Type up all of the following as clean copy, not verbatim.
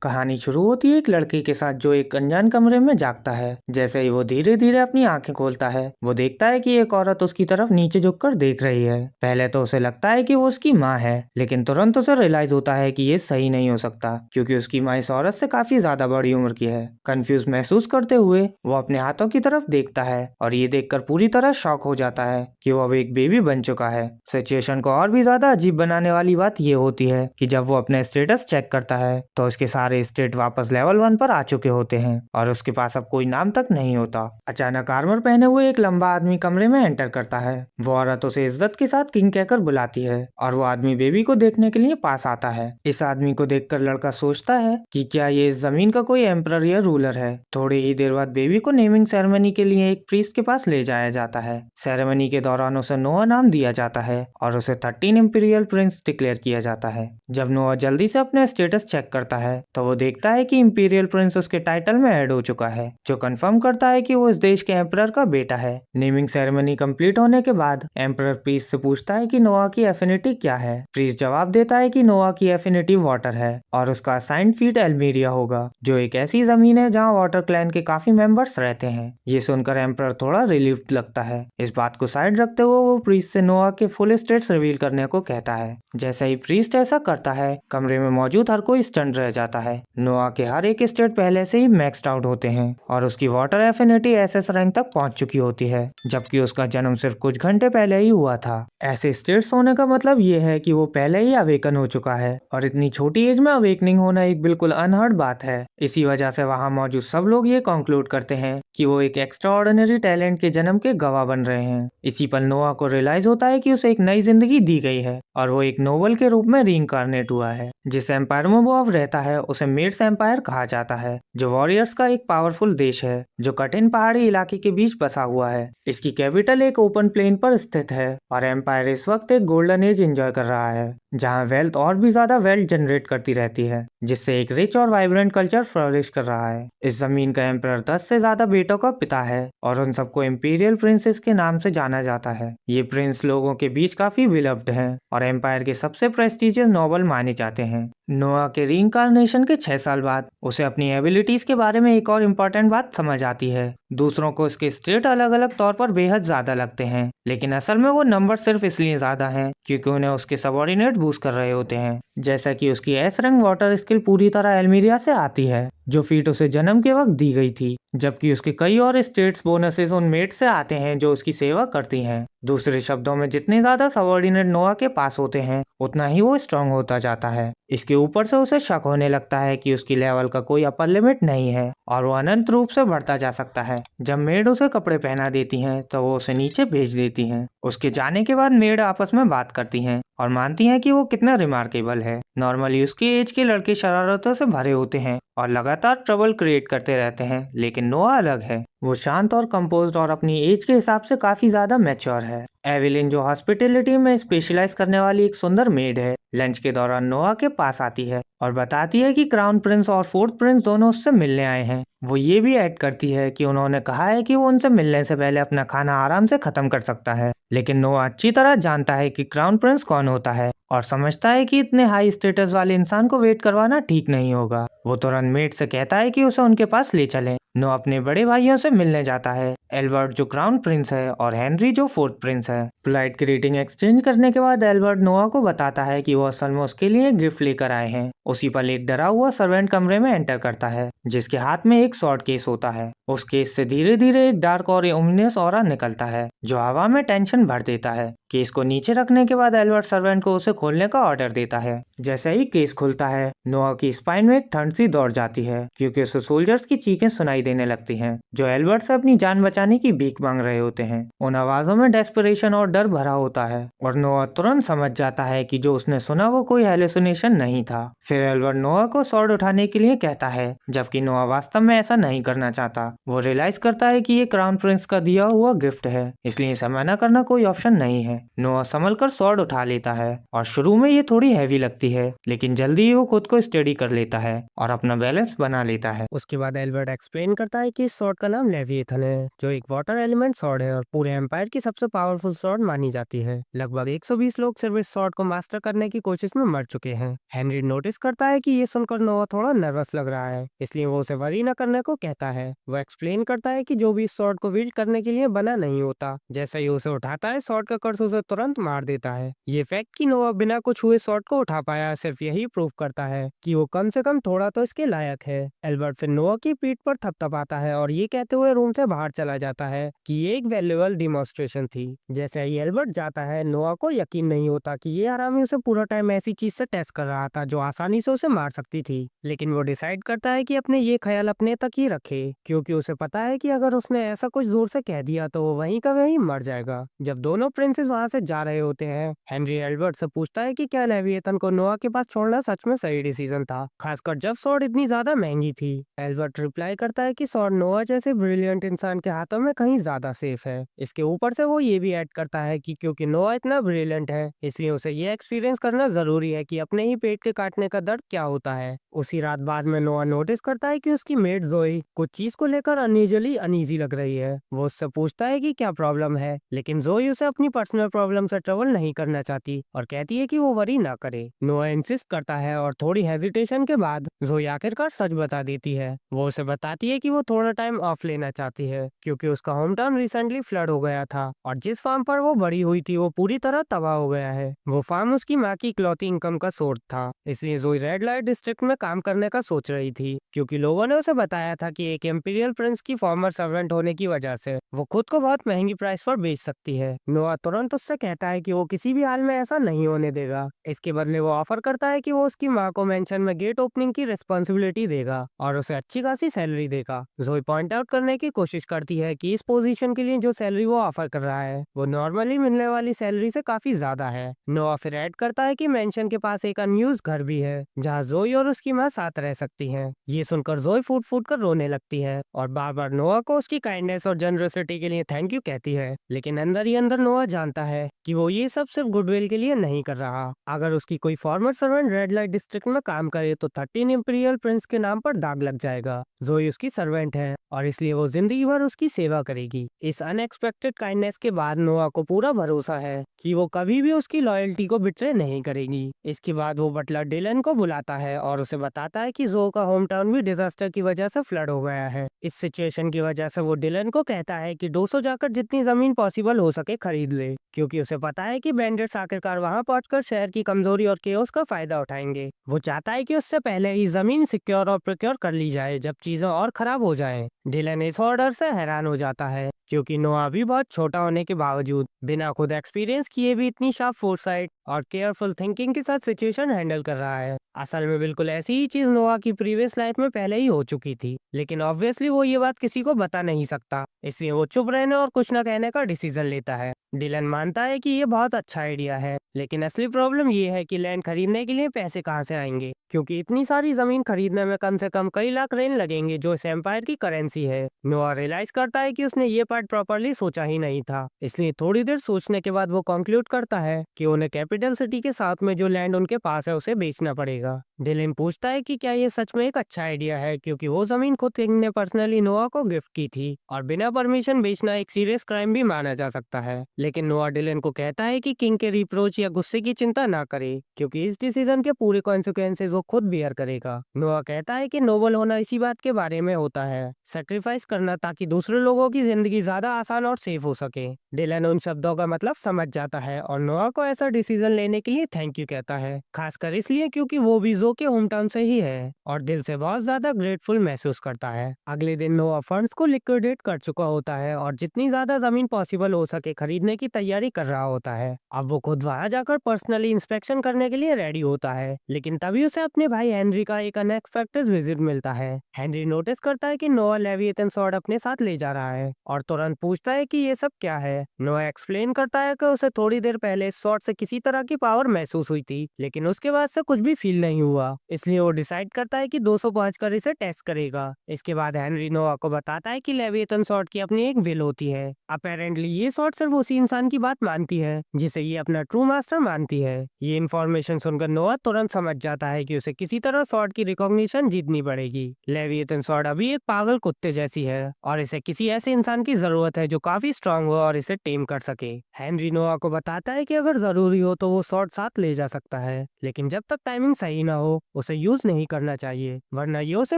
कहानी शुरू होती है एक लड़के के साथ जो एक अनजान कमरे में जागता है। जैसे ही वो धीरे धीरे अपनी आंखें खोलता है, वो देखता है कि एक औरत उसकी तरफ नीचे झुककर देख रही है। पहले तो उसे लगता है कि वो उसकी माँ है, लेकिन तुरंत उसे रियलाइज होता है कि ये सही नहीं हो सकता, क्योंकि उसकी माँ इस औरत से काफी ज्यादा बड़ी उम्र की है। कंफ्यूज महसूस करते हुए वो अपने हाथों की तरफ देखता है और ये देखकर पूरी तरह शॉक हो जाता है कि वो अब एक बेबी बन चुका है। सिचुएशन को और भी ज्यादा अजीब बनाने वाली बात ये होती है कि जब वो अपने स्टेटस चेक करता है तो उसके सारे स्टेट वापस लेवल 1 पर आ चुके होते हैं और उसके पास अब कोई नाम तक नहीं होता। अचानक आर्मर पहने हुए एक लंबा आदमी कमरे में एंटर करता है। वो औरत उसे इज्जत के साथ किंग कहकर बुलाती है और वो आदमी बेबी को देखने के लिए पास आता है। इस आदमी को देखकर लड़का सोचता है कि क्या ये इस जमीन का कोई एम्परर या रूलर है। थोड़ी ही देर बाद बेबी को नेमिंग सेरेमनी के लिए एक प्रीस्ट के पास ले जाया जाता है। सेरेमनी के दौरान उसे नोआ नाम दिया जाता है और उसे 13 इंपीरियल प्रिंस डिक्लेयर किया जाता है। जब नोआ जल्दी से अपने स्टेटस चेक करता है तो वो देखता है कि इंपीरियल प्रिंस उसके टाइटल में ऐड हो चुका है, जो कंफर्म करता है कि वो इस देश के एम्परर का बेटा है। नेमिंग सेरेमनी कंप्लीट होने के बाद एम्परर प्रीस्ट से पूछता है कि नोआ की एफिनिटी क्या है। प्रीस्ट जवाब देता है कि नोआ की एफिनिटी वाटर है और उसका असाइंड फीट एल्मीरिया होगा, जो एक ऐसी जमीन है जहाँ वाटर क्लैन के काफी मेंबर्स रहते हैं। ये सुनकर एम्परर थोड़ा रिलीव्ड लगता है। इस बात को साइड रखते हुए वो प्रीस्ट से नोआ के फुल स्टेट्स रिवील करने को कहता है। जैसे ही प्रीस्ट ऐसा करता है, कमरे में मौजूद हर कोई स्टन रह जाता है। नोआ के हर एक स्टेट पहले से ही मैक्सड आउट होते हैं और उसकी वाटर एफिनिटी एसएस रैंक तक पहुंच चुकी होती है, जबकि उसका जन्म सिर्फ कुछ घंटे पहले ही हुआ था। ऐसे स्टेट्स होने का मतलब ये है कि वो पहले ही अवेकन हो चुका है और इतनी छोटी एज में अवेकनिंग होना एक बिल्कुल अनहर्ड बात है। इसी वजह से वहाँ मौजूद सब लोग ये कंक्लूड करते हैं कि वो एक एक्स्ट्रा ऑर्डिनरी टैलेंट के जन्म के गवाह बन रहे हैं। इसी पर नोआ को रियलाइज होता है कि उसे एक नई जिंदगी दी गई है और वो एक नोबल के रूप में रीइंकार्नेट हुआ है। जिस एम्पायर में वो अब रहता है उसे मेड्स एम्पायर कहा जाता है, जो वॉरियर्स का एक पावरफुल देश है जो कठिन पहाड़ी इलाके के बीच बसा हुआ है। इसकी कैपिटल एक ओपन प्लेन पर स्थित है और एम्पायर इस वक्त एक गोल्डन एज एंजॉय कर रहा है, जहाँ वेल्थ और भी ज्यादा वेल्थ जनरेट करती रहती है, जिससे एक रिच और वाइब्रेंट कल्चर फ्लरिश कर रहा है। इस जमीन का एम्परर 10 से ज्यादा बेटों का पिता है और उन सबको इंपीरियल प्रिंसेस के नाम से जाना जाता है। ये प्रिंस लोगों के बीच काफी बिलव्ड हैं और एम्पायर के सबसे प्रेस्टिजियस नोबल माने जाते हैं। नोआ के रीइंकार्नेशन के 6 साल बाद उसे अपनी एबिलिटीज के बारे में एक और इम्पोर्टेंट बात समझ आती है। दूसरों को इसके स्टेट अलग अलग तौर पर बेहद ज्यादा लगते हैं, लेकिन असल में वो नंबर सिर्फ इसलिए ज्यादा हैं क्योंकि उन्हें उसके सबऑर्डिनेट बूस्ट कर रहे होते हैं। जैसा कि उसकी एस रैंक वाटर स्किल पूरी तरह एल्मीरिया से आती है, जो फीट उसे जन्म के वक्त दी गई थी, जबकि उसके कई और स्टेट्स बोनसेस उन मेट से आते हैं जो उसकी सेवा करती हैं। दूसरे शब्दों में, जितने ज्यादा सबऑर्डिनेट नोआ के पास होते हैं उतना ही वो स्ट्रांग होता जाता है। इसके ऊपर से उसे शक होने लगता है कि उसकी लेवल का कोई अपर लिमिट नहीं है और वो अनंत रूप से बढ़ता जा सकता है। जब मेड उसे कपड़े पहना देती हैं तो वो उसे नीचे भेज देती हैं। उसके जाने के बाद मेड आपस में बात करती हैं और मानती हैं कि वो कितना रिमार्केबल है। नॉर्मली उसकी एज के लड़के शरारतों से भरे होते हैं और लगातार ट्रबल क्रिएट करते रहते हैं, लेकिन नोआ अलग है। वो शांत और कंपोज्ड और अपनी एज के हिसाब से काफी ज्यादा मैच्योर है। एविलिन, जो हॉस्पिटैलिटी में स्पेशलाइज करने वाली एक सुंदर मेड है, लंच के दौरान नोआ के पास आती है और बताती है कि क्राउन प्रिंस और फोर्थ प्रिंस दोनों उससे मिलने आए हैं। वो ये भी ऐड करती है कि उन्होंने कहा है कि वो उनसे मिलने से पहले अपना खाना आराम से खत्म कर सकता है, लेकिन नोआ अच्छी तरह जानता है कि क्राउन प्रिंस कौन होता है और समझता है कि इतने हाई स्टेटस वाले इंसान को वेट करवाना ठीक नहीं होगा। वो तुरंत मेड से कहता है कि उसे उनके पास ले चलें। नोआ अपने बड़े भाइयों से मिलने जाता है, एल्बर्ट जो क्राउन प्रिंस है और हेनरी जो फोर्थ प्रिंस है। पोलाइट ग्रीटिंग एक्सचेंज करने के बाद एल्बर्ट नोआ को बताता है कि वो असल में उसके लिए एक गिफ्ट लेकर आए हैं। उसी पल एक डरा हुआ सर्वेंट कमरे में एंटर करता है, जिसके हाथ में एक शॉर्ट केस होता है। उस केस से धीरे धीरे एक डार्क और ओमिनियस ऑरा निकलता है, जो हवा में टेंशन भर देता है। केस को नीचे रखने के बाद एल्बर्ट सर्वेंट को उसे खोलने का ऑर्डर देता है। जैसे ही केस खुलता है, नोआ की स्पाइन में एक ठंड सी दौड़ जाती है, क्योंकि उसे सोल्जर्स की चीखें सुनाई देने लगती हैं, जो एल्बर्ट से अपनी जान बचाने की भीख मांग रहे होते हैं। उन आवाजों में डेस्परेशन और डर भरा होता है और नोआ तुरंत समझ जाता है कि जो उसने सुना वो कोई हेलुसिनेशन नहीं था। फिर एल्बर्ट नोआ को स्वॉर्ड उठाने के लिए कहता है, जबकि नोआ वास्तव में ऐसा नहीं करना चाहता। वो रियलाइज करता है कि ये क्राउन प्रिंस का दिया हुआ गिफ्ट है, इसलिए इसे मना करना कोई ऑप्शन नहीं है। नोआ संभल कर स्वॉर्ड उठा लेता है और शुरू में ये थोड़ी हैवी लगती है, लेकिन जल्दी ही वो खुद को स्टेडी कर लेता है और अपना बैलेंस बना लेता है। उसके बाद एल्बर्ट एक्सप्लेन करता है कि इस स्वॉर्ड का नाम लेविएथन है, जो एक वाटर एलिमेंट स्वॉर्ड है और पूरे एम्पायर की सबसे पावरफुल स्वॉर्ड मानी जाती है। लगभग 120 लोग सिर्फ इस स्वॉर्ड को मास्टर करने की कोशिश में मर चुके हैं। हेनरी नोटिस करता है कि ये सुनकर नोआ थोड़ा नर्वस लग रहा है, इसलिए वो उसे वरी न करने को कहता है। वो एक्सप्लेन करता है कि जो भी इस स्वॉर्ड को विल्ड करने के लिए बना नहीं होता। जैसे ही उसे उठाता है, स्वॉर्ड का कर्स उसे तुरंत मार देता है। ये फैक्ट कि नोआ बिना कुछ हुए स्वॉर्ड को उठा पाया सिर्फ यही प्रूव करता है कि वो कम से कम थोड़ा तो इसके लायक है। एल्बर्ट फिर नोआ की पीठ पर थपथपाता है और ये कहते हुए रूम से बाहर चला जाता है कि ये एक वैल्यूएबल डिमॉन्स्ट्रेशन थी। जैसे ही एल्बर्ट जाता है, नोआ को यकीन नहीं होता कि ये आरामी उसे पूरा टाइम ऐसी चीज से टेस्ट कर रहा था जो आसानी से उसे मार सकती थी। लेकिन वो डिसाइड करता है कि अपने ये ख्याल अपने तक ही रखे, क्योंकि उसे पता है कि अगर उसने ऐसा कुछ जोर से कह दिया तो वो वहीं का वहीं मर जाएगा। जब दोनों प्रिंसेस वहां से जा रहे होते हैं, हेनरी एल्बर्ट से पूछता है कि क्या लेविएथन को नोआ के पास छोड़ना सच में सही डिसीजन था, खासकर जब स्वॉर्ड इतनी ज्यादा महंगी थी। एल्बर्ट रिप्लाई करता है कि स्वॉर्ड नोआ जैसे ब्रिलियंट इंसान के हाथों में कहीं ज्यादा सेफ है। इसके ऊपर से वो ये भी ऐड करता है कि क्योंकि नोआ इतना ब्रिलियंट है, इसलिए उसे ये एक्सपीरियंस करना जरूरी है कि अपने ही पेट के काटने का दर्द क्या होता है। उसी रात बाद में नोआ नोटिस करता है कि उसकी मेड जोई कुछ चीज को लेकर अनयूजुअली अनईजी लग रही है। वो उससे पूछता है कि क्या प्रॉब्लम है, लेकिन जोई उसे अपनी पर्सनल प्रॉब्लम से ट्रबल नहीं करना चाहती और कहती है कि वो वरी ना करे। नोआ इंसिस्ट करता है और थोड़ी हेजिटेशन के बाद जोई आखिरकार सच बता देती है। वो उसे बताती है कि वो थोड़ा टाइम ऑफ लेना चाहती है क्योंकि उसका होम टाउन रिसेंटली फ्लड हो गया था और जिस फार्म पर वो बड़ी हुई थी वो पूरी तरह तबाह हो गया है। वो फार्म उसकी माँ की इकलौती इनकम का सोर्स था, इसलिए जोई रेड लाइट डिस्ट्रिक्ट में काम करने का सोच रही थी क्योंकि लोगों ने उसे बताया था कि एक इंपीरियल प्रिंस की फॉर्मर सर्वेंट होने की वजह से वो खुद को बहुत महंगी प्राइस पर बेच सकती है। नोआ तुरंत उससे कहता है कि वो किसी भी हाल में ऐसा नहीं होने देगा। इसके बदले वो ऑफर करता है कि वो उसकी माँ को मेंशन में गेट ओपनिंग की रिस्पॉन्सिबिलिटी देगा और उसे अच्छी खासी सैलरी देगा। जोई पॉइंट आउट करने की कोशिश करती है कि इस पोजीशन के लिए जो सैलरी वो ऑफर कर रहा है वो नॉर्मली मिलने वाली सैलरी से काफी ज्यादा है। नोआ फिर ऐड करता है कि मेंशन के पास एक अनयूज्ड घर भी है जहाँ जोई और उसकी माँ साथ रह सकती हैं। ये सुनकर जोई फूट फूट कर रोने लगती है और बार बार नोआ को उसकी काइंडनेस और जनरसिटी के लिए थैंक यू कहती है। लेकिन अंदर ही अंदर नोआ जानता है कि वो ये सब सिर्फ गुडविल के लिए नहीं कर रहा। अगर उसकी कोई farmer servant red light district में काम करे तो 13 इंपीरियल प्रिंस के नाम पर दाग लग जाएगा। जोई उसकी सर्वेंट है और इसलिए वो जिंदगी भर उसकी सेवा करेगी। इस अनएक्सपेक्टेड काइंडनेस के बाद नोआ को पूरा भरोसा है कि वो कभी भी उसकी लॉयल्टी को बिट्रे नहीं करेगी। इसके बाद वो बटलर डिलन को बुलाता है और उसे बताता है कि जो का होम टाउन भी डिजास्टर की वजह से फ्लड हो गया है। इस सिचुएशन की वजह से वो डिलन को कहता है कि 200 जाकर जितनी जमीन पॉसिबल हो सके खरीद ले, क्योंकि उसे पता है कि बैंडिट्स आखिरकार वहां पहुंचकर शहर की कमजोरी और केओस का फायदा उठाएंगे। वो चाहता है कि उससे पहले ही जमीन सिक्योर और प्रोक्योर कर ली जाए जब चीजें और खराब हो जाएं। डिलन इस ऑर्डर से हैरान हो जाता है क्योंकि नोआ भी बहुत छोटा होने के बावजूद बिना खुद एक्सपीरियंस किए भी इतनी शार्प फोरसाइट और केयरफुल थिंकिंग के साथ सिचुएशन हैंडल कर रहा है। असल में बिल्कुल ऐसी ही चीज नोआ की प्रीवियस लाइफ में पहले ही हो चुकी थी, लेकिन ऑब्वियसली वो ये बात किसी को बता नहीं सकता, इसलिए वो चुप रहने और कुछ न कहने का डिसीजन लेता है। डिलन मानता है कि ये बहुत अच्छा आइडिया है, लेकिन असली प्रॉब्लम ये है कि लैंड खरीदने के लिए पैसे कहाँ से आएंगे, क्योंकि इतनी सारी जमीन खरीदने में कम से कम कई लाख रेन लगेंगे जो इस एम्पायर की करेंसी है। नोआ रियलाइज करता है कि उसने ये पार्ट प्रॉपरली सोचा ही नहीं था, इसलिए थोड़ी देर सोचने के बाद वो कंक्लूड करता है कि उन्हें कैपिटल सिटी के साथ में जो लैंड उनके पास है उसे बेचना पड़ेगा। डिलन पूछता है कि क्या ये सच में एक अच्छा आइडिया है, क्योंकि वो जमीन खुद किंग ने पर्सनली नोआ को गिफ्ट की थी और बिना परमिशन बेचना एक सीरियस क्राइम भी माना जा सकता है। लेकिन नोआ डिलन को कहता है कि किंग के रिप्रोच या गुस्से की चिंता ना करे, क्योंकि इस डिसीजन के पूरे कॉन्सिक्वेंसेस वो खुद बियर करेगा। नोआ कहता है कि नोबल होना इसी बात के बारे में होता है, सेक्रीफाइस करना ताकि दूसरे लोगों की जिंदगी ज्यादा आसान और सेफ हो सके। डिलन उन शब्दों का मतलब समझ जाता है और नोआ को ऐसा डिसीजन लेने के लिए थैंक यू कहता है, खासकर इसलिए क्योंकि वो भी जो के होम टाउन से ही है और दिल से बहुत ज्यादा ग्रेटफुल महसूस करता है। अगले दिन नोआ फंड्स को लिक्विडेट कर चुका होता है और जितनी ज्यादा जमीन पॉसिबल हो सके खरीदने की तैयारी कर रहा होता है। अब वो खुद वहां जाकर पर्सनली इंस्पेक्शन करने के लिए रेडी होता है, लेकिन तभी उसे अपने भाई हेनरी का एक अनएक्सपेक्टेड विजिट मिलता है। हेनरी नोटिस करता है कि नोआ लेविएथन स्वॉर्ड अपने साथ ले जा रहा है और तुरंत पूछता है कि ये सब क्या है। नोआ एक्सप्लेन करता है कि उसे थोड़ी देर पहले स्वॉर्ड से किसी तरह की पावर महसूस हुई थी, लेकिन उसके बाद से कुछ भी फील नहीं हुआ, इसलिए वो डिसाइड करता है कि 200 पहुंचकर इसे टेस्ट करेगा। इसके बाद हेनरी नोआ को बताता है कि लेविएथन स्वॉर्ड की अपनी एक विल होती है। अपेरेंटली ये स्वॉर्ड सिर्फ उसी इंसान की बात मानती है जिसे ये अपना ट्रू मास्टर मानती है। ये इन्फॉर्मेशन सुनकर नोआ तुरंत समझ जाता है कि उसे किसी तरह स्वॉर्ड की रिकॉग्निशन जीतनी पड़ेगी। लेविएथन स्वॉर्ड अभी एक पागल कुत्ते जैसी है और इसे किसी ऐसे इंसान की जरूरत है जो काफी स्ट्रांग हो और इसे टेम कर सके। हेनरी नोआ को बताता है कि अगर जरूरी हो तो वो स्वॉर्ड साथ ले जा सकता है, लेकिन जब तक टाइमिंग सही ना हो उसे यूज नहीं करना चाहिए, वरना ये उसे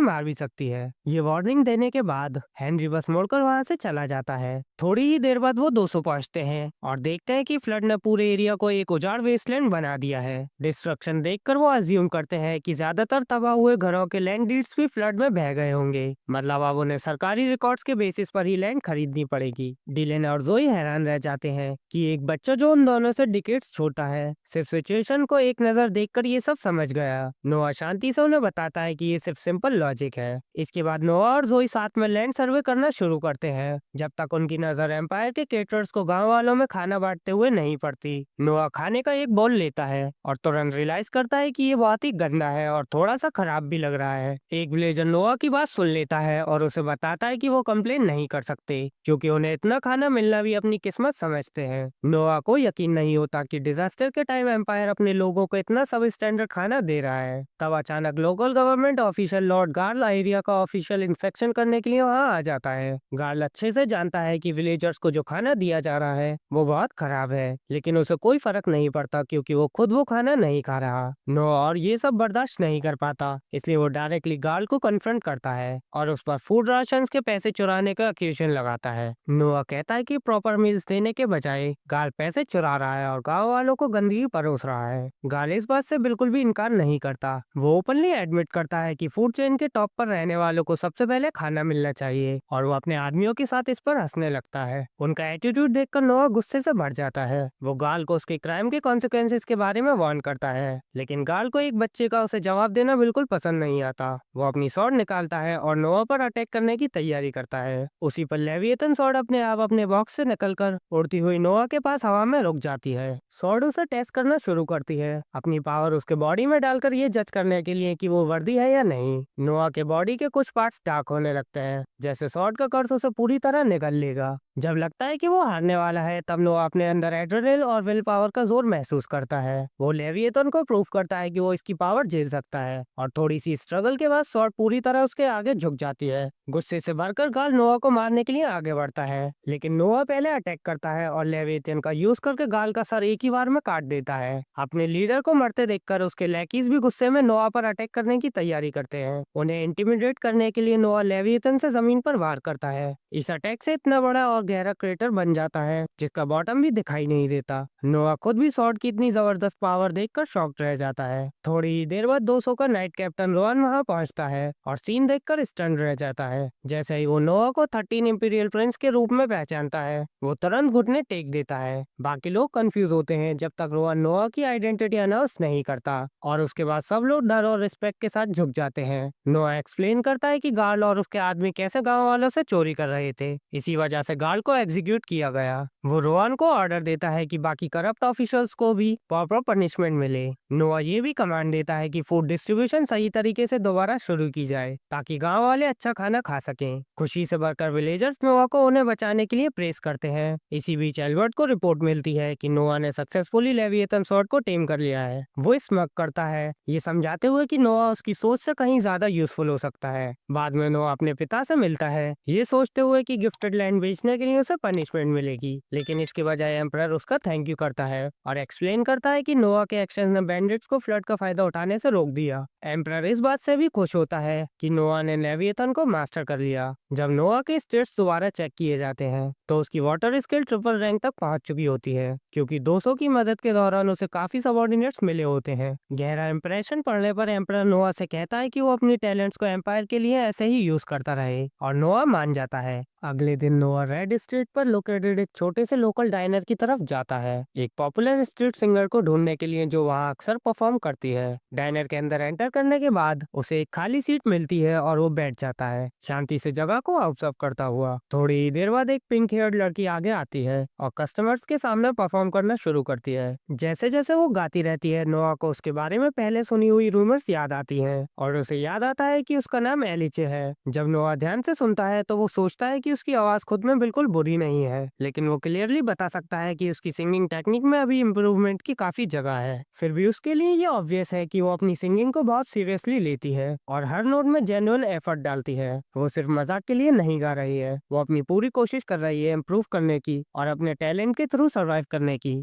मार भी सकती है। ये वार्निंग देने के बाद हेनरी बस मोड़कर वहाँ से चला जाता है। थोड़ी ही देर बाद वो 200 पहुंचते हैं और देखते हैं कि फ्लड ने पूरे एरिया को एक उजाड़ वेस्टलैंड बना दिया है। डिस्ट्रक्शन देखकर वो अज्यूम करते हैं कि ज्यादातर तबाह हुए घरों के लैंड डीड्स भी फ्लड में बह गए होंगे, मतलब अब उन्हें सरकारी रिकॉर्ड्स के बेसिस पर ही लैंड खरीदनी पड़ेगी। डिलेन और जोई हैरान रह जाते हैं कि एक बच्चा जो उन दोनों से डिकेड्स छोटा है सिर्फ सिचुएशन को एक नजर देखकर ये सब समझ गया। नोआ शांति से उन्हें बताता है कि ये सिर्फ सिंपल लॉजिक है। इसके बाद नोआ और जोई साथ में लैंड सर्वे करना शुरू करते हैं, जब तक उनकी नजर एम्पायर के केटरर्स को गांव वालों में खाना बांटते हुए नहीं पड़ती। नोआ खाने का एक बाउल लेता है और तुरंत रियलाइज करता है कि ये बहुत ही गंदा है और थोड़ा सा खराब भी लग रहा है। एक विलेजर नोआ की बात सुन लेता है और उसे बताता है कि वो कंप्लेन नहीं कर सकते क्योंकि उन्हें इतना खाना मिलना भी अपनी किस्मत समझते हैं। नोआ को यकीन नहीं होता कि डिजास्टर के टाइम एम्पायर अपने लोगों को इतना सब स्टैंडर्ड खाना दे रहा है। तब अचानक local government official Lord girl area का ऑफिशियल इंस्पेक्शन करने के लिए वहाँ आ जाता है। गार्ल अच्छे से जानता है कि विलेजर्स को जो खाना दिया जा रहा है वो बहुत खराब है, लेकिन उसे कोई फर्क नहीं पड़ता क्योंकि वो खुद वो खाना नहीं खा रहा। नो और ये सब बर्दाश्त नहीं कर पाता, इसलिए वो डायरेक्टली गार्ल को कन्फ्रंट करता है और उस पर फूड राशंस के पैसे चुराने का अक्यूजेशन लगाता है। नोआ कहता है कि प्रॉपर मील्स देने के बजाय गार्ल पैसे चुरा रहा है और गाँव वालों को गंदगी परोस रहा है। गार्ल इस बात से बिल्कुल भी इनकार नहीं करता। वो ओपनली एडमिट करता है कि फूड चेन के टॉप पर रहने वालों को सबसे पहले खाना मिलना चाहिए और वो अपने आदमियों के साथ इस पर हंसने लगता है। उनका एटीट्यूड देखकर नोआ गुस्से से भर जाता है। वो गार्ल को उसके क्राइम के कॉन्सिक्वेंसेस के बारे में वार्न करता है, लेकिन गार्ल को एक बच्चे का उसे जवाब देना बिल्कुल पसंद नहीं आता। वो अपनी स्वॉर्ड निकालता है और नोआ पर अटैक करने की तैयारी करता है। उसी पर लेविएथन स्वॉर्ड अपने आप अपने बॉक्स से निकलकर उड़ती हुई नोआ के पास हवा में रुक जाती है। स्वॉर्ड उसे टेस्ट करना शुरू करती है, अपनी पावर उसके बॉडी में डालकर ये जज करने के लिए कि वो वर्दी है या नहीं। नोआ के बॉडी के कुछ पार्ट्स डार्क होने लगते हैं, जैसे स्वॉर्ड का कर्स उसे पूरी तरह निगल लेगा। जब लगता है कि वो हारने वाला है तब नोआ अपने अंदर एड्रेनलिन और विल पावर का जोर महसूस करता है। वो लेविएथन को प्रूव करता है कि वो इसकी पावर झेल सकता है और थोड़ी सी स्ट्रगल के बाद स्वॉर्ड पूरी तरह उसके आगे झुक जाती है। गुस्से से भरकर गाल नोआ को मारने के लिए आगे बढ़ता है, लेकिन नोआ पहले अटैक करता है और लेविएथन का यूज करके गाल का सर एक ही बार में काट देता है। अपने लीडर को मरते देखकर उसके लैकीज भी गुस्से में नोआ पर अटैक करने की तैयारी करते हैं। उन्हें इंटिमिडेट करने के लिए नोआ लेविएथन से जमीन पर वार करता है। इस अटैक से इतना बड़ा और गहरा क्रेटर बन जाता है जिसका बॉटम भी दिखाई नहीं देता। नोआ खुद भी स्वॉर्ड की इतनी जबरदस्त पावर देखकर शॉक्ड रह जाता है। थोड़ी ही देर बाद 200 का नाइट कैप्टन रोहन वहां पहुंचता है और सीन देखकर स्टन रह जाता है। जैसे ही वो नोआ को 13 इंपीरियल प्रिंस के रूप में पहचानता है वो तुरंत घुटने टेक देता है। बाकी लोग कंफ्यूज होते हैं जब तक रोहन नोआ की आइडेंटिटी अनाउंस नहीं करता और उसके बाद सब लोग डर और रिस्पेक्ट के साथ झुक जाते हैं। नोआ एक्सप्लेन करता है कि गार्ल और उसके आदमी कैसे गाँव वालों से चोरी कर रहे थे, इसी वजह से गार्ल को एग्जीक्यूट किया गया। वो रोहन को ऑर्डर देता है कि बाकी करप्ट ऑफिशियल्स को भी प्रॉपर पनिशमेंट मिले। नोआ ये भी कमांड देता है कि फूड डिस्ट्रीब्यूशन सही तरीके से दोबारा शुरू की जाए ताकि गांव वाले अच्छा खाना खा सकें। खुशी से भरकर विलेजर्स नोआ को उन्हें बचाने के लिए प्रेस करते हैं। इसी बीच एल्बर्ट को रिपोर्ट मिलती है कि नोआ ने सक्सेसफुली लेविएथन स्वॉर्ड को टेम कर लिया है। वो स्मग करता है, ये समझाते हुए कि नोआ उसकी सोच से कहीं ज्यादा यूजफुल हो सकता है। बाद में नोआ अपने पिता से मिलता है, ये सोचते हुए कि गिफ्टेड लैंड बेचने के लिए उसे पनिशमेंट मिलेगी, लेकिन इसके बजाय एम्परर उसका थैंक यू करता है और एक्सप्लेन करता है कि नोआ के एक्शन ने बैंडिट्स को फ्लड का फायदा उठाने से रोक दिया। एम्परर इस बात से भी खुश होता है कि नोआ ने लेविएथन को मास्टर कर लिया। जब नोआ के स्टेट्स दोबारा चेक किए जाते हैं तो उसकी वाटर स्किल ट्रिपल रैंक तक पहुंच चुकी होती है, क्योंकि 200 की मदद के दौरान उसे काफी सबऑर्डिनेट्स मिले होते हैं। गहरा इंप्रेशन पड़ने पर एम्परर नोआ से कहता है कि वो अपनी टैलेंट्स को एम्पायर के लिए ऐसे ही यूज करता रहे और नोआ मान जाता है। अगले दिन नोआ रेड स्ट्रीट पर लोकेटेड एक छोटे से लोकल डाइनर की तरफ जाता है, एक पॉपुलर स्ट्रीट सिंगर को ढूंढने के लिए जो वहाँ अक्सर परफॉर्म करती है। डाइनर के अंदर एंटर करने के बाद उसे एक खाली सीट मिलती है और वो बैठ जाता है, शांति से जगह को ऑब्जर्व करता हुआ। थोड़ी ही देर बाद एक पिंक हेयर्ड लड़की आगे आती है और कस्टमर्स के सामने परफॉर्म करना शुरू करती है। जैसे जैसे वो गाती रहती है नोआ को उसके बारे में पहले सुनी हुई रूमर्स याद आती हैं और उसे याद आता है कि उसका नाम एलिचे है। जब नोआ ध्यान से सुनता है तो वो सोचता है कि उसकी आवाज खुद में बिल्कुल बुरी नहीं है, लेकिन वो क्लियरली बता सकता है कि उसकी सिंगिंग टेक्निक में अभी इम्प्रूवमेंट की काफी जगह है। फिर भी उसके लिए ये ऑब्वियस है कि वो अपनी सिंगिंग को बहुत सीरियसली लेती है और हर नोट में जेन्युइन एफर्ट डालती है। वो सिर्फ मजाक के लिए नहीं गा रही है, वो अपनी पूरी कोशिश कर रही है इम्प्रूव करने की और अपने टैलेंट के थ्रू सर्वाइव करने की।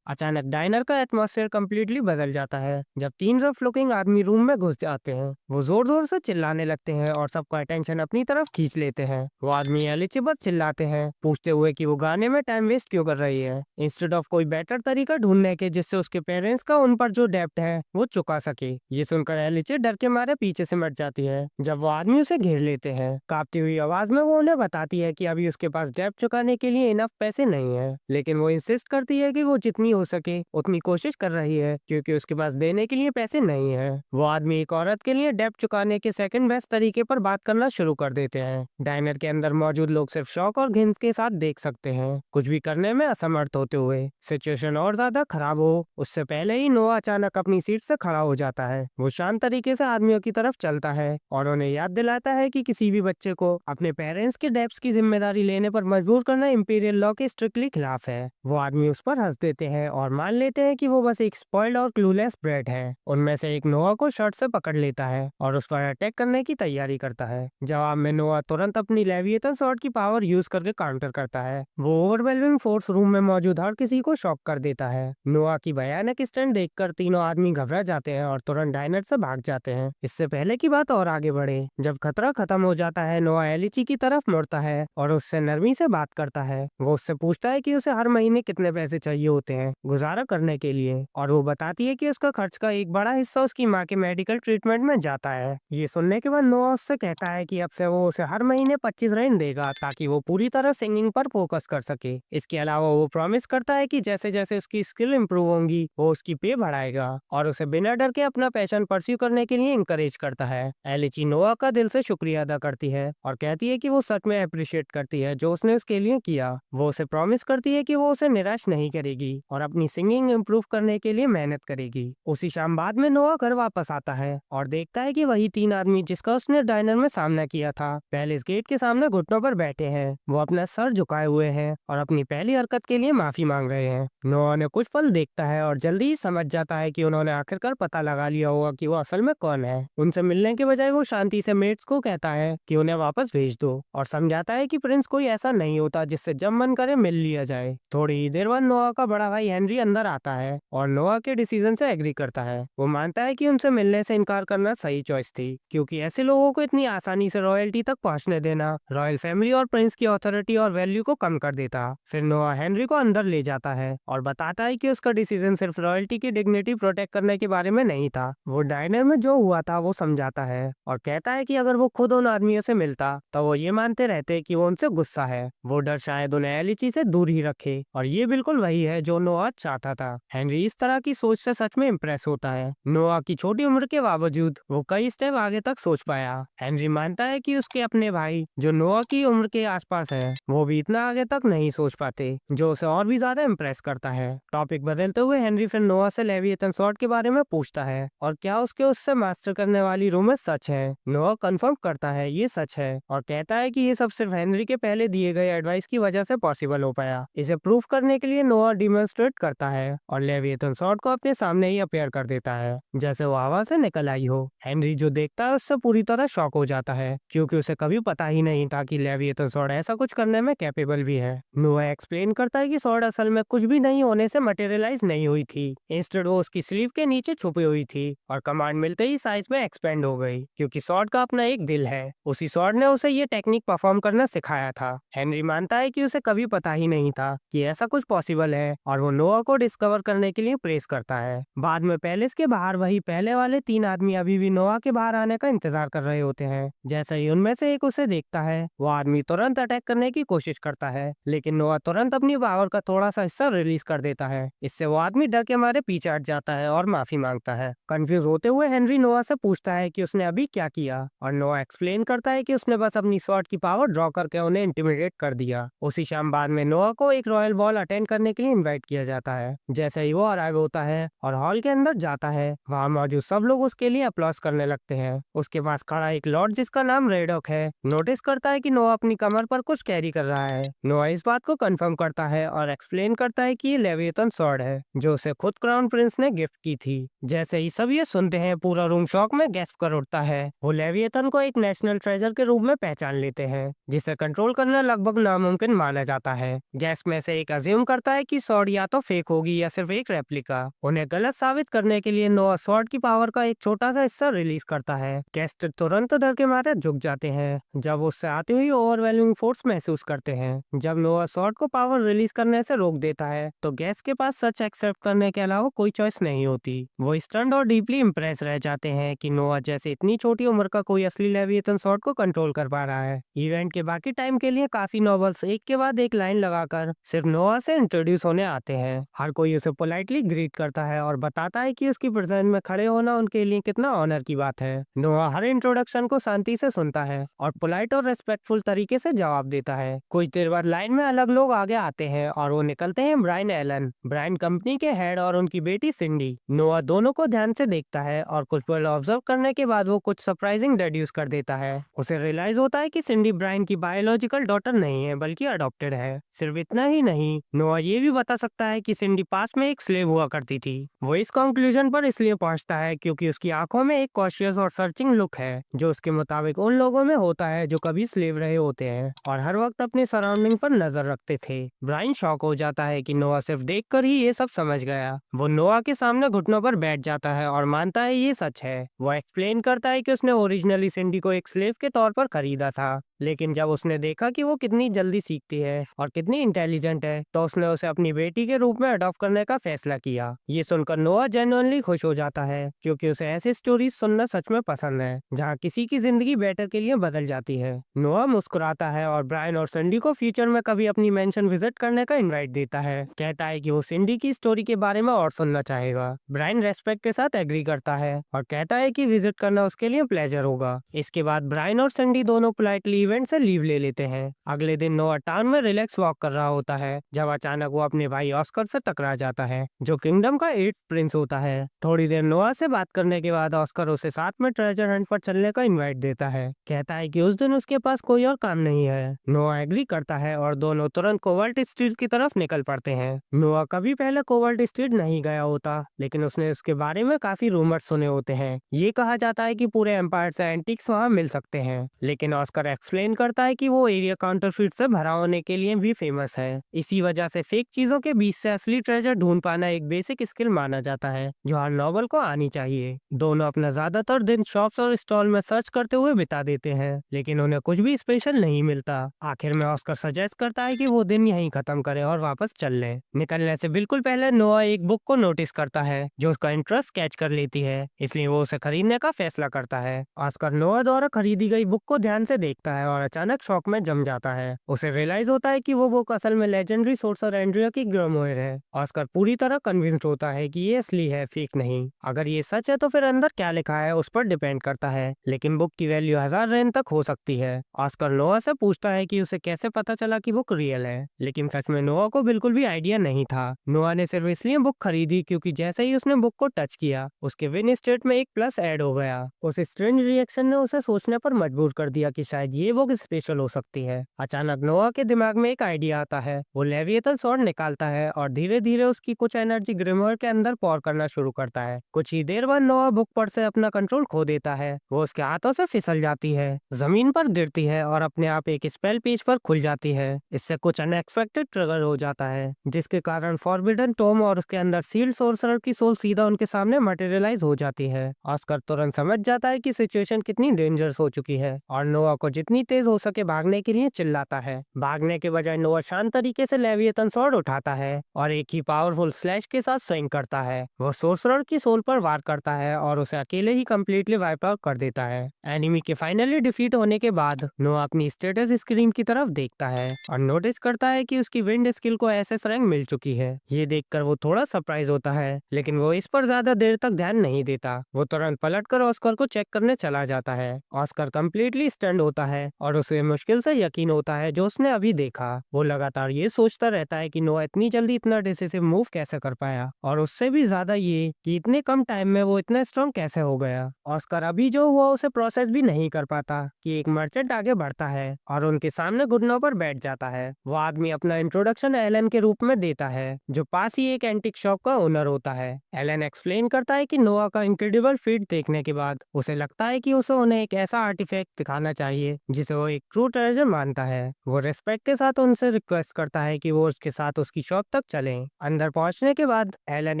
अचानक डाइनर का एटमॉस्फेयर कम्प्लीटली बदल जाता है जब तीन रफ लुकिंग आदमी रूम में घुस जाते हैं। वो जोर जोर से चिल्लाने लगते हैं और सबका अटेंशन अपनी तरफ खींच लेते हैं। वो आदमी एलिची पर चिल्लाते हैं, पूछते हुए कि वो गाने में टाइम वेस्ट क्यों कर रही है, इंस्टेड ऑफ कोई बेटर तरीका ढूंढने के जिससे उसके पेरेंट्स का उन पर जो डेब्ट है वो चुका सके। ये सुनकर एलिची डर के मारे पीछे से मट जाती है जब वो आदमी उसे घेर लेते हैं। कांपती हुई आवाज में वो उन्हें बताती है कि अभी उसके पास डेब्ट चुकाने के लिए इनफ पैसे नहीं है, लेकिन वो इंसिस्ट करती है कि वो जितनी हो सके उतनी कोशिश कर रही है क्योंकि उसके पास देने के लिए पैसे नहीं है। वो आदमी एक औरत के लिए डेब्ट चुकाने के सेकंड बेस्ट तरीके पर बात करना शुरू कर देते हैं। डाइनर के अंदर मौजूद लोग सिर्फ शौक और घिन के साथ देख सकते हैं, कुछ भी करने में असमर्थ होते हुए। सिचुएशन और ज्यादा खराब हो उससे पहले ही नोआ अचानक अपनी सीट से खड़ा हो जाता है। वो शांत तरीके से आदमियों की तरफ चलता है और उन्हें याद दिलाता है कि किसी भी बच्चे को अपने पेरेंट्स के डेब्ट्स की जिम्मेदारी लेने पर मजबूर करना इंपीरियल लॉ के स्ट्रिक्टली खिलाफ है। वो आदमी उस पर हंस देते हैं और मान लेते हैं कि वो बस एक स्पॉइल्ड और क्लूलेस ब्रेड है। उनमें से एक नोआ को शर्ट से पकड़ लेता है और उस पर अटैक करने की तैयारी करता है। जवाब में नोआ तुरंत अपनी लेविएथन स्वॉर्ड की पावर यूज करके काउंटर करता है। वो ओवरवेलमिंग फोर्स रूम में मौजूद हर किसी को शॉक कर देता है। नोआ की भयानक स्टंट देखकर तीनों आदमी घबरा जाते हैं और तुरंत डाइनर से भाग जाते हैं। इससे पहले की बात और आगे बढ़े, जब खतरा खत्म हो जाता है नोआ एलिची की तरफ मुड़ता है और उससे नरमी से बात करता है। वो उससे पूछता है कि उसे हर महीने कितने पैसे चाहिए होते हैं गुजारा करने के लिए, और वो बताती है कि उसका खर्च का एक बड़ा हिस्सा उसकी माँ के मेडिकल ट्रीटमेंट में जाता है। ये सुनने के बाद नोआ उससे कहता है कि अब से वो उसे हर महीने 25 रेन देगा ताकि वो पूरी तरह सिंगिंग पर फोकस कर सके। इसके अलावा वो प्रॉमिस करता है कि जैसे जैसे उसकी स्किल इंप्रूव होंगी वो उसकी पे बढ़ाएगा और उसे बिना डर के अपना पैशन परस्यू करने के लिए इंकरेज करता है। एलिची नोआ का दिल से शुक्रिया अदा करती है और कहती है कि वो सच में अप्रिशिएट करती है जो उसने उसके लिए किया। वो उसे प्रॉमिस करती है कि वो उसे निराश नहीं करेगी और अपनी सिंगिंग इम्प्रूव करने के लिए मेहनत करेगी। उसी शाम बाद में नोआ घर वापस आता है और देखता है कि वही तीन आदमी जिसका उसने डाइनर में सामना किया था पैलेस गेट के सामने घुटनों पर बैठे हैं। वो अपना सर झुकाए हुए हैं और अपनी पहली हरकत के लिए माफी मांग रहे हैं। नोआ ने कुछ पल देखता है और जल्दी ही समझ जाता है कि उन्होंने आखिरकार पता लगा लिया होगा कि वो असल में कौन है। उनसे मिलने के बजाय वो शांति से मेट्स को कहता है कि उन्हें वापस भेज दो और समझाता है कि प्रिंस कोई ऐसा नहीं होता जिससे जब मन करे मिल लिया जाए। थोड़ी ही देर बाद नोआ का बड़ा भाई हेनरी अंदर आता है और नोआ के डिसीजन से एग्री करता है। वो मानता है कि उनसे मिलने से इनकार करना सही चॉइस थी क्योंकि ऐसे लोगों को इतनी आसानी से रॉयल्टी तक पहुंचने देना रॉयल फैमिली और प्रिंस की अथॉरिटी और वैल्यू को कम कर देता। फिर नोआ हेनरी को अंदर ले जाता है और बताता है कि उसका डिसीजन सिर्फ रॉयल्टी की डिग्निटी प्रोटेक्ट करने के बारे में नहीं था। वो डाइनर में जो हुआ था वो समझाता है और कहता है कि अगर वो खुद उन आदमियों से मिलता तो वो ये मानते रहते कि वो उनसे गुस्सा है। वो डर शायद उन्हें एलिची से दूर ही रखे और ये बिल्कुल वही है जो नोआ चाहता था। हेनरी इस तरह की सोच से सच में इम्प्रेस होता है। नोआ की छोटी उम्र के बावजूद वो कई स्टेप आगे तक सोच पाया। हेनरी मानता है कि उसके अपने भाई जो नोआ की उम्र के आसपास है वो भी इतना आगे तक नहीं सोच पाते, जो उसे और भी ज्यादा इम्प्रेस करता है। टॉपिक बदलते हुए हेनरी फिर नोआ से लेविएथन स्वॉर्ड के बारे में पूछता है और क्या उसके उससे मास्टर करने वाली रूम में सच है। नोआ कंफर्म करता है ये सच है और कहता है कि ये सब सिर्फ हेनरी के पहले दिए गए एडवाइस की वजह से पॉसिबल हो पाया। इसे प्रूफ करने के लिए नोआ डिमोन्स्ट्रेट करता है और लेविएथन स्वॉर्ड को अपने सामने ही अपेयर कर देता है जैसे वो हवा से निकल आई हो। हेनरी जो देखता है उससे पूरी तरह शॉक हो जाता है क्योंकि उसे कभी पता ही नहीं था कि लेविएथन स्वॉर्ड ऐसा कुछ करने में कैपेबल भी है। नोआ एक्सप्लेन करता है कि स्वॉर्ड असल में कुछ भी नहीं होने से मटेरियलाइज नहीं हुई थी, इंस्टेड वो उसकी स्लीव के नीचे छुपी हुई थी और कमांड मिलते ही साइज में एक्सपेंड हो गई क्योंकि स्वॉर्ड का अपना एक दिल है। उसी स्वॉर्ड ने उसे ये टेक्निक परफॉर्म करना सिखाया था। हेनरी मानता है कि उसे कभी पता ही नहीं था कि ऐसा कुछ पॉसिबल है और वो नोआ को डिस्कवर करने के लिए प्रेस करता है। बाद में पैलेस के बाहर वही पहले वाले तीन आदमी अभी भी नोआ के बाहर आने का इंतजार कर रहे होते हैं। जैसे ही उनमें से एक उसे देखता है वो आदमी तुरंत अटैक करने की कोशिश करता है, लेकिन नोआ तुरंत अपनी पावर का थोड़ा सा हिस्सा रिलीज कर देता है। इससे वो आदमी डर के मारे पीछे हट जाता है और माफी मांगता है। कंफ्यूज होते हुए हेनरी नोआ से पूछता है कि उसने अभी क्या किया और नोआ एक्सप्लेन करता है कि उसने बस अपनी स्वॉर्ड की पावर ड्रॉ करके उन्हें इंटिमिडेट कर दिया। उसी शाम बाद में नोआ को एक रॉयल बॉल अटेंड करने के लिए इन्वाइट किया जाता है। जैसे ही वो अराइव होता है और हॉल के अंदर जाता है, वहाँ मौजूद सब लोग उसके लिए अप्लॉस करने लगते हैं। उसके पास खड़ा एक लॉर्ड जिसका नाम रेडॉक है नोटिस करता है कि नोआ अपनी कमर पर कुछ कैरी कर रहा है। नोआ इस बात को कंफर्म करता है और एक्सप्लेन करता है कि ये लेविएथन स्वॉर्ड है जो उसे खुद क्राउन प्रिंस ने गिफ्ट की थी। जैसे ही सब ये सुनते हैं, पूरा रूम शॉक में गैस्प कर उठता है। वो लेविएथन को एक नेशनल ट्रेजर के रूप में पहचान लेते हैं जिसे कंट्रोल करना लगभग नामुमकिन माना जाता है। गैस्प में से एक अज्यूम करता है कि स्वॉर्ड या तो फेक होगी या सिर्फ एक रेप्लिका। उन्हें गलत साबित करने के लिए नोआ स्वॉर्ड की पावर का एक छोटा सा हिस्सा रिलीज करता है। गेस्ट तुरंत डर के मारे झुक जाते हैं जब उससे आती हुई ओवरवेलमिंग फोर्स महसूस करते हैं। जब नोआ स्वॉर्ड को पावर रिलीज करने से रोक देता है तो गेस्ट के पास सच एक्सेप्ट करने के अलावा कोई चॉइस नहीं होती। वो स्टन्ड और डीपली इम्प्रेस रह जाते हैं कि नोआ जैसे इतनी छोटी उम्र का कोई असली लेविएथन स्वॉर्ड को कंट्रोल कर पा रहा है। इवेंट के बाकी टाइम के लिए काफी नॉवेल्स एक के बाद एक लाइन लगाकर सिर्फ नोआ से इंट्रोड्यूस होने आते हैं। हर कोई उसे पोलाइटली ग्रीट करता है और बताता है कि उसकी प्रेजेंस में खड़े होना उनके लिए कितना ऑनर की बात है। नोआ हर इंट्रोडक्शन को शांति से सुनता है और पोलाइट और रेस्पेक्टफुल तरीके से जवाब देता है। कुछ देर बाद लाइन में अलग लोग आगे आते हैं और वो निकलते हैं ब्रायन एलन, ब्रायन कंपनी के हेड, और उनकी बेटी सिंडी। नोआ दोनों को ध्यान से देखता है और कुछ पल ऑब्जर्व करने के बाद वो कुछ सरप्राइजिंग डेड्यूस कर देता है। उसे रियलाइज होता है कि सिंडी ब्रायन की बायोलॉजिकल डॉटर नहीं है बल्कि अडॉप्टेड है। सिर्फ इतना ही नहीं, नोआ ये भी बता सकता है कि सिंडी पास में एक स्लेव हुआ करती थी। वो इस कंक्लूजन पर इसलिए पहुंचता है क्योंकि उसकी आंखों में एक कॉशियस और सर्चिंग लुक है जो उसके मुताबिक उन लोगों में होता है जो कभी स्लेव रहे होते हैं और हर वक्त अपने सराउंडिंग पर नजर रखते थे। ब्रायन शॉक हो जाता है कि नोआ सिर्फ देखकर ही ये सब समझ गया। वो नोआ के सामने घुटनों पर बैठ जाता है और मानता है ये सच है। वो एक्सप्लेन करता है कि उसने ओरिजिनली सिंडी को एक स्लेव के तौर पर खरीदा था, लेकिन जब उसने देखा कि वो कितनी जल्दी सीखती है और कितनी इंटेलिजेंट है तो उसने उसे अपनी बेटी के रूप में अडॉप्ट करने का फैसला किया। ये सुनकर नोआ जेन्युइनली खुश हो जाता है क्योंकि उसे ऐसी स्टोरीज सुनना सच में पसंद है जहाँ किसी की जिंदगी बेटर के लिए बदल जाती है। नोआ मुस्कुराता है और ब्रायन और सिंडी को फ्यूचर में कभी अपनी मेंशन विजिट करने का इनवाइट देता है। कहता है कि वो सिंडी की स्टोरी के बारे में और सुनना चाहेगा। ब्रायन रेस्पेक्ट के साथ एग्री करता है और कहता है कि विजिट करना उसके लिए प्लेजर होगा। इसके बाद ब्रायन और सिंडी दोनों पोलाइटली इवेंट से लीव ले लेते हैं। अगले दिन नोआ टाउन में रिलैक्स वॉक कर रहा होता है जब अचानक वो अपने भाई ऑस्कर से टकरा जाता है जो किंगडम का 8th प्रिंस होता है। थोड़ी देर नोआ से बात करने के बाद ऑस्कर उसे साथ में ट्रेजर हंट पर चलने का इनवाइट देता है। कहता है कि उस दिन उसके पास कोई और काम नहीं है। नोआ एग्री करता है और दोनों तुरंत कोवाल्ट स्ट्रीट की तरफ निकल पड़ते हैं। नोआ कभी पहले कोवाल्ट स्ट्रीट नहीं गया होता, लेकिन उसने उसके बारे में काफी रूमर सुने होते हैं। ये कहा जाता है कि पूरे एम्पायर से एंटिक्स वहाँ मिल सकते हैं, लेकिन ऑस्कर एक्सप्लेन करता है कि वो एरिया काउंटरफीट से भरा होने के लिए भी फेमस है। इसी वजह से फेक चीजों के बीच से असली ट्रेजर ढूंढ पाना एक बेसिक स्किल माना जाता है जो हर नॉवल को आनी चाहिए। दोनों अपना ज्यादातर दिन शॉप्स और स्टॉल में सर्च करते हुए बिता देते हैं, लेकिन उन्हें कुछ भी स्पेशल नहीं मिलता। आखिर में ऑस्कर सजेस्ट करता है कि वो दिन यहीं खत्म करें और वापस चल लें। निकलने से बिल्कुल पहले नोआ एक बुक को नोटिस करता है जो उसका इंटरेस्ट कैच कर लेती है, इसलिए वो उसे खरीदने का फैसला करता है। ऑस्कर नोआ द्वारा खरीदी गई बुक को ध्यान से देखता है और अचानक शॉक में जम जाता है। उसे रियलाइज होता है कि वो बुक असल में लेजेंडरी सोर्सर एंड्रिया की ग्रामोयर है। ऑस्कर पूरी तरह कन्विंस्ड होता है कि ये असली है, फेक नहीं। अगर ये सच है तो फिर अंदर क्या लिखा है उस पर डिपेंड करता है, लेकिन बुक की वैल्यू 1000 रेन तक हो सकती है। ऑस्कर नोआ से पूछता है कि उसे कैसे पता चला कि बुक रियल है, लेकिन सच में नोआ को बिल्कुल भी आइडिया नहीं था। नोआ ने सिर्फ इसलिए बुक खरीदी क्योंकि जैसे ही उसने बुक को टच किया उसके विन स्टेट में एक प्लस ऐड हो गया। उस स्ट्रेंज रिएक्शन ने उसे सोचने पर मजबूर कर दिया कि शायद ये बुक स्पेशल हो सकती है। अचानक नोआ के दिमाग में एक आइडिया आता है। वो लेविएथन स्वॉर्ड निकालता है और धीरे धीरे उसकी कुछ एनर्जी ग्रिमोयर के अंदर पॉर करना शुरू करता है। कुछ ही देर बाद नोआ बुक पर से अपना कंट्रोल खो देता है। वो उसके हाथों से फिसल जाती है, जमीन पर गिरती है और अपने आप एक स्पेल पेज पर खुल जाती है। इससे कुछ अनएक्सपेक्टेड ट्रिगर हो जाता है जिसके कारण फॉरबिडन टोम और उसके अंदर सील्ड सोर्सरर की सोल सीधा उनके सामने मटेरियलाइज हो जाती है। ऑस्कर तुरंत समझ जाता है कि सिचुएशन कितनी डेंजरस हो चुकी है और नोआ को जितनी तेज हो सके भागने के लिए चिल्लाता है। भागने के बजाय नोआ शांत तरीके से लेविएथन स्वॉर्ड उठाता है और एक ही पावरफुल स्लैश के साथ स्विंग करता है। वो सोर्सरर की सोल पर वार करता है और उसे अकेले ही कंप्लीटली वाइप आउट कर देता है। एनिमी के फाइनली डिफीट होने के बाद नोआ अपनी स्टेटस स्क्रीन की तरफ देखता है और नोटिस करता है कि उसकी विंड स्किल को एसएस रैंक मिल चुकी है। ये देखकर वो थोड़ा सरप्राइज होता है, लेकिन वो इस पर ज्यादा देर तक ध्यान नहीं देता। वो तुरंत पलटकर ऑस्कर को चेक करने चला जाता है। ऑस्कर कंप्लीटली स्टन्ड होता है और उसे मुश्किल से यकीन होता है जो उसने अभी देखा। वो लगातार ये सोचता रहता है कि नोआ इतनी जल्दी इतना डिसिसिव मूव कैसे कर पाया, और उससे भी ज्यादा ये कि इतने कम टाइम में वो इतना स्ट्रॉन्ग कैसे हो गया। ऑस्कर अभी जो हुआ उसे प्रोसेस भी नहीं कर पाता कि एक मर्चेंट आगे बढ़ता है और उनके सामने घुटनों पर बैठ जाता है। वो आदमी अपना इंट्रोडक्शन एलन के रूप में देता है, जो पास ही एक एंटीक शॉप का ओनर होता है। एलन एक्सप्लेन करता है कि नोआ का इनक्रेडिबल फीट देखने के बाद उसे लगता है कि उसे उन्हें एक ऐसा आर्टिफैक्ट दिखाना चाहिए जिसे वो एक ट्रू ट्रेजर मानता है। वो रिस्पेक्ट के साथ उनसे रिक्वेस्ट करता है कि वो उसके साथ उसकी शॉप तक चलें। अंदर पहुंचने के बाद एलन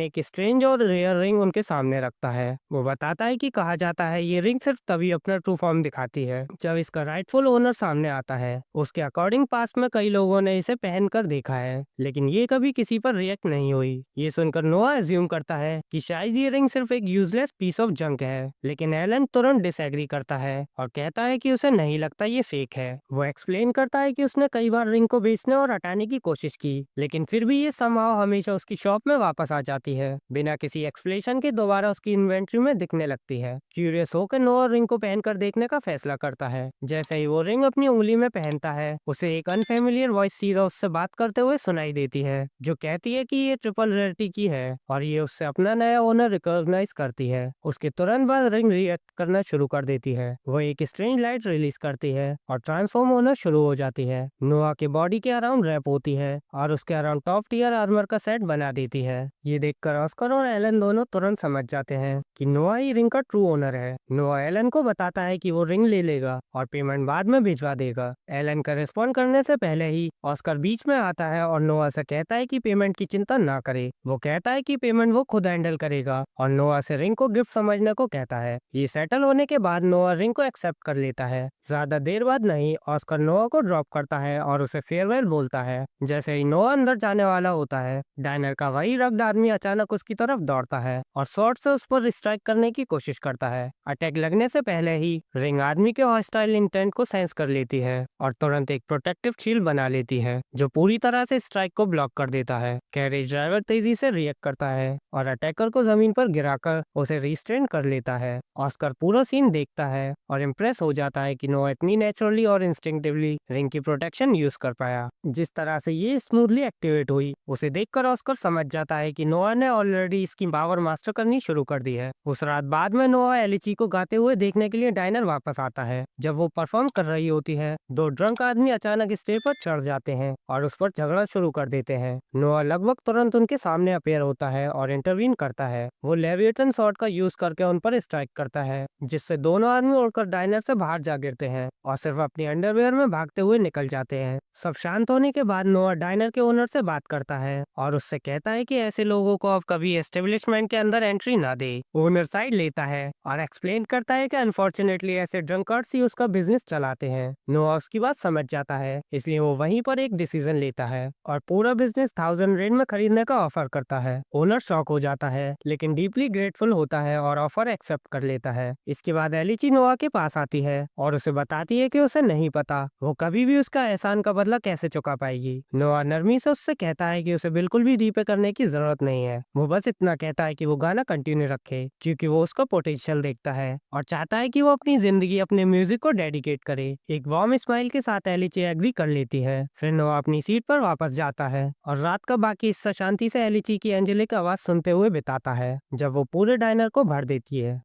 एक स्ट्रेंज और रेयर रिंग उनके सामने रखता है। वो बताता है कि कहा जाता है ये रिंग सिर्फ तभी अपना ट्रू फॉर्म दिखाती है जब इसका राइटफुल ओनर सामने आता है। उसके अकॉर्डिंग पास्ट में कई लोगों ने इसे पहनकर देखा है, लेकिन ये कभी किसी पर रिएक्ट नहीं हुई। ये सुनकर नोआ एज्यूम करता है कि शायद ये रिंग सिर्फ एक यूजलेस पीस ऑफ जंक है, लेकिन एलन तुरंत डिसएग्री करता है और कहता है कि उसे नहीं लगता ये फेक है। वो एक्सप्लेन करता है कि उसने कई बार रिंग को बेचने और हटाने की कोशिश की, लेकिन फिर भी ये समहाउ हमेशा उसकी शॉप में वापस आ जाती है। बिना किसी एक्सप्लेनेशन के दोबारा उसकी इन्वेंट्री में दिखने लगती है। क्यूरियस होकर नोआ रिंग को पहनकर देखने का फैसला करता है। जैसे ही वो रिंग अपनी उंगली में पहनता है, उसे एक अनफेमिलियर वॉइस सीधा उससे बात करते हुए सुनाई देती है, जो कहती है कि ये ट्रिपल रेयरिटी की है और ये उससे अपना नया ओनर रिकॉग्नाइज करती है। उसके तुरंत बाद रिंग रिएक्ट करना शुरू कर देती है। वो एक स्ट्रेंज लाइट रिलीज करती है और ट्रांसफॉर्म होना शुरू हो जाती है। नोआ के बॉडी के अराउंड रैप होती है और उसके अराउंड टॉप टियर आर्मर का सेट बना देती है। ये देखकर ऑस्कर और एलन दोनों तुरंत समझ जाते हैं कि नोआ ही रिंग का ट्रू ओनर है। नोआ एलन को बताता है कि वो रिंग ले लेगा और पेमेंट बाद में भिजवा देगा। एलन का रिस्पॉन्ड करने से पहले ही ऑस्कर बीच में आता है और नोआ से कहता है कि पेमेंट की चिंता ना करे। वो कहता है कि पेमेंट वो खुद हैंडल करेगा और नोआ से रिंग को गिफ्ट समझने को कहता है। ये सेटल होने के बाद नोआ रिंग को एक्सेप्ट कर लेता है। ज्यादा देर बाद नहीं, ऑस्कर नोआ को ड्रॉप करता है और उसे फेयरवेल बोलता है। जैसे ही नोआ अंदर जाने वाला होता है, डायनर का वही रग्ड आदमी अचानक उसकी तरफ दौड़ता है और शॉर्ट से उस पर स्ट्राइक करने की कोशिश करता है। अटैक लगने से पहले ही रिंग आदमी के हॉस्टाइल इंटेंट को सेंस कर लेती है और तुरंत एक प्रोटेक्टिव शील्ड बना लेती है, जो पूरी तरह से स्ट्राइक को ब्लॉक कर देता है। कैरेज ड्राइवर तेजी से रिएक्ट करता है और अटैकर को जमीन पर गिराकर उसे रिस्ट्रेन कर लेता है। ऑस्कर पूरा सीन देखता है और इम्प्रेस हो जाता है कि नोआ इतनी नेचुरली और इंस्टिंक्टिवली रिंग की प्रोटेक्शन यूज कर पाया। जिस तरह से ये स्मूथली एक्टिवेट हुई, उसे देखकर ऑस्कर समझ जाता है कि नोआ ने ऑलरेडी इसकी पावर मास्टर करनी शुरू कर दी है। उस रात बाद में नोआ एलिची को गाते हुए देखने के लिए डाइनर वापस आता है। जब वो परफॉर्म कर रही होती है, दो ड्रंक आदमी अचानक स्टेज पर चढ़ जाते हैं और उस पर झगड़ा शुरू कर देते हैं। नोआ लगभग तुरंत उनके सामने अपेयर होता है और इंटरवीन करता है। वो लेविएटन शॉट का यूज करके उन पर स्ट्राइक करता है, जिससे दोनों आदमी उड़कर डाइनर से बाहर जा गिरते हैं और सिर्फ अपनी अंडरवेयर में भागते हुए निकल जाते हैं। सब शांत होने के बाद नोआ डाइनर के ओनर से बात करता है और उससे कहता है कि ऐसे लोगों को अब कभी एस्टेब्लिशमेंट के अंदर एंट्री ना दे। ओनर साइड लेता है और एक्सप्लेन करता है कि अनफॉर्चुनेटली ऐसे ड्रंकर्ड्स ही उसका बिजनेस चलाते हैं। नोआ उसकी बात समझ जाता है, इसलिए वो वहीं पर एक डिसीजन लेता है और पूरा बिजनेस 1000 रेड में खरीदने का ऑफर करता है। ओनर शॉक हो जाता है, लेकिन डीपली ग्रेटफुल होता है और ऑफर एक्सेप्ट कर लेता है। इसके बाद एलिची नोआ के पास आती है और उसे बताती है कि उसे नहीं पता वो कभी भी उसका एहसान का बदला कैसे चुका पाएगी। नोआ नरमी से उससे कहता है कि उसे बिल्कुल भी डीपे करने की जरूरत नहीं है। वो बस इतना कहता है कि वो गाना कंटिन्यू रखे, क्योंकि वो उसका पोटेंशियल देखता है और चाहता है कि वो अपनी जिंदगी अपने म्यूजिक को डेडिकेट करे। एक वार्म स्माइल के साथ एलिची एग्री कर लेती है। फिर नोआ अपनी सीट पर वापस जाता है और रात का बाकी हिस्सा शांति से एलिची की एंजेलिक आवाज सुनते हुए बिताता है, जब वो पूरे डाइनर को भर देती है।